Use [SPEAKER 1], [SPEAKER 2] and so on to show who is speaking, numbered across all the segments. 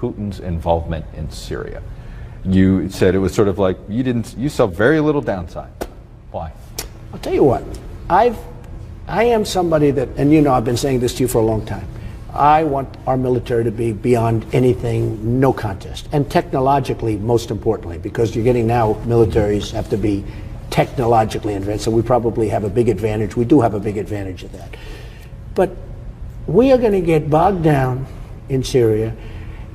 [SPEAKER 1] Putin's involvement in Syria. You said it was sort of like you saw very little downside. Why?
[SPEAKER 2] I'll tell you what, I am somebody that, and you know I've been saying this to you for a long time, I want our military to be beyond anything, no contest. And technologically, most importantly, because you're getting now, militaries have to be technologically advanced, so we probably have a big advantage. We do have a big advantage of that. But we are going to get bogged down in Syria.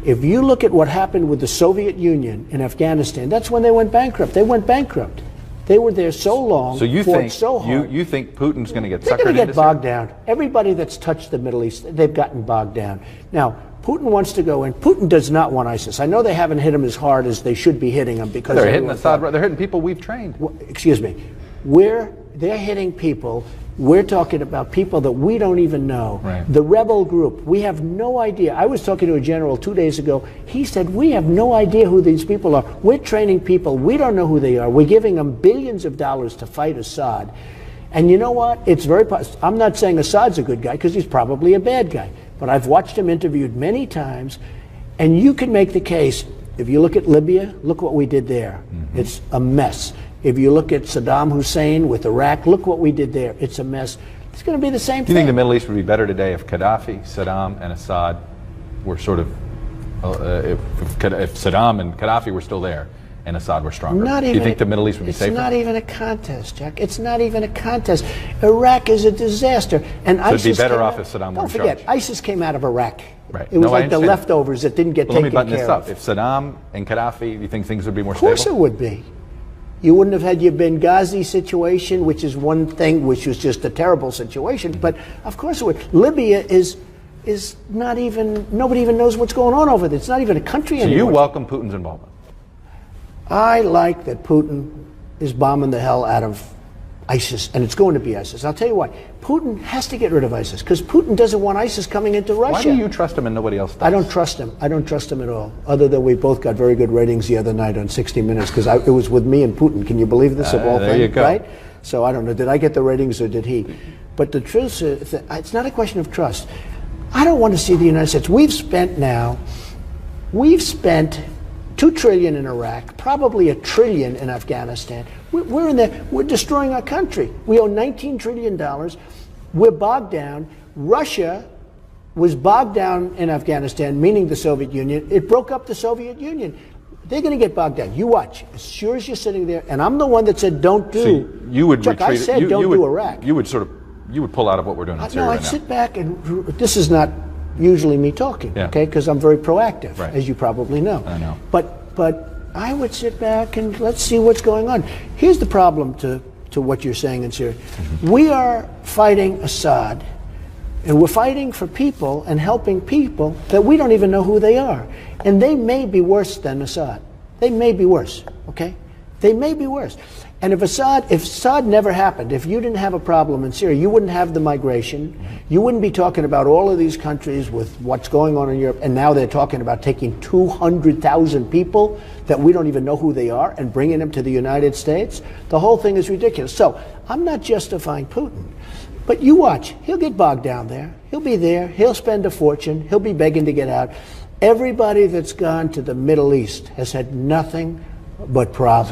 [SPEAKER 2] If you look at what happened with the Soviet Union in Afghanistan, that's when they went bankrupt. They went bankrupt. They were there so long,
[SPEAKER 1] so you
[SPEAKER 2] fought
[SPEAKER 1] think
[SPEAKER 2] so hard.
[SPEAKER 1] You think Putin's going to get suckered into
[SPEAKER 2] They're going to get bogged
[SPEAKER 1] Syria?
[SPEAKER 2] down. Everybody that's touched the Middle East, they've gotten bogged down. Now, Putin wants to go in. Putin does not want ISIS. I know they haven't hit him as hard as they should be hitting him because
[SPEAKER 1] they're hitting Assad. They're hitting people we've trained.
[SPEAKER 2] Excuse me. They're hitting people. We're talking about people that we don't even know.
[SPEAKER 1] Right.
[SPEAKER 2] The rebel group, we have no idea. I was talking to a general 2 days ago. He said, we have no idea who these people are. We're training people. We don't know who they are. We're giving them billions of dollars to fight Assad. And you know what? It's very possible. I'm not saying Assad's a good guy because he's probably a bad guy. But I've watched him interviewed many times. And you can make the case, if you look at Libya, look what we did there. Mm-hmm. It's a mess. If you look at Saddam Hussein with Iraq, look what we did there. It's a mess. It's going to be the same thing.
[SPEAKER 1] Do you think the Middle East would be better today if Gaddafi, Saddam, and Assad were sort of, if Saddam and Gaddafi were still there and Assad were stronger? Do you think the Middle East would be safer?
[SPEAKER 2] It's not even a contest, Jack. It's not even a contest. Iraq is a disaster. And
[SPEAKER 1] so it'd be better off if Saddam were in charge.
[SPEAKER 2] Don't forget, ISIS came out of Iraq.
[SPEAKER 1] Right.
[SPEAKER 2] It was like the leftovers that didn't get taken care of.
[SPEAKER 1] Let me button this up. If Saddam and Gaddafi, do you think things would be more stable?
[SPEAKER 2] Of course it would be. You wouldn't have had your Benghazi situation, which is one thing, which was just a terrible situation. But of course it would. Libya is not even, nobody even knows what's going on over there. It's not even a country anymore.
[SPEAKER 1] So you welcome Putin's involvement?
[SPEAKER 2] I like that Putin is bombing the hell out of ISIS, and it's going to be ISIS. I'll tell you why. Putin has to get rid of ISIS, because Putin doesn't want ISIS coming into Russia.
[SPEAKER 1] Why do you trust him and nobody else does?
[SPEAKER 2] I don't trust him. I don't trust him at all, other than we both got very good ratings the other night on 60 Minutes, because it was with me and Putin. Can you believe this, of all things?
[SPEAKER 1] There you go.
[SPEAKER 2] Right? So I don't know. Did I get the ratings or did he? But the truth is, it's not a question of trust. I don't want to see the United States. We've spent $2 trillion in Iraq, probably $1 trillion in Afghanistan. We're in there. We're destroying our country. We owe $19 trillion. We're bogged down. Russia was bogged down in Afghanistan, meaning the Soviet Union. It broke up the Soviet Union. They're going to get bogged down. You watch. As sure as you're sitting there, and I'm the one that said don't do.
[SPEAKER 1] So you would
[SPEAKER 2] Chuck,
[SPEAKER 1] retreat.
[SPEAKER 2] I said don't do Iraq.
[SPEAKER 1] You would pull out of what we're doing in Syria
[SPEAKER 2] No,
[SPEAKER 1] right
[SPEAKER 2] I'd
[SPEAKER 1] now.
[SPEAKER 2] sit back and this is not usually me talking, okay? Because I'm very proactive,
[SPEAKER 1] right,
[SPEAKER 2] as you probably know.
[SPEAKER 1] I know.
[SPEAKER 2] But I would sit back and let's see what's going on. Here's the problem to what you're saying in Syria. Mm-hmm. We are fighting Assad, and we're fighting for people and helping people that we don't even know who they are. And they may be worse than Assad. They may be worse, okay? They may be worse. And if Assad never happened, if you didn't have a problem in Syria, you wouldn't have the migration. You wouldn't be talking about all of these countries with what's going on in Europe. And now they're talking about taking 200,000 people that we don't even know who they are and bringing them to the United States. The whole thing is ridiculous. So I'm not justifying Putin. But you watch. He'll get bogged down there. He'll be there. He'll spend a fortune. He'll be begging to get out. Everybody that's gone to the Middle East has had nothing but problems.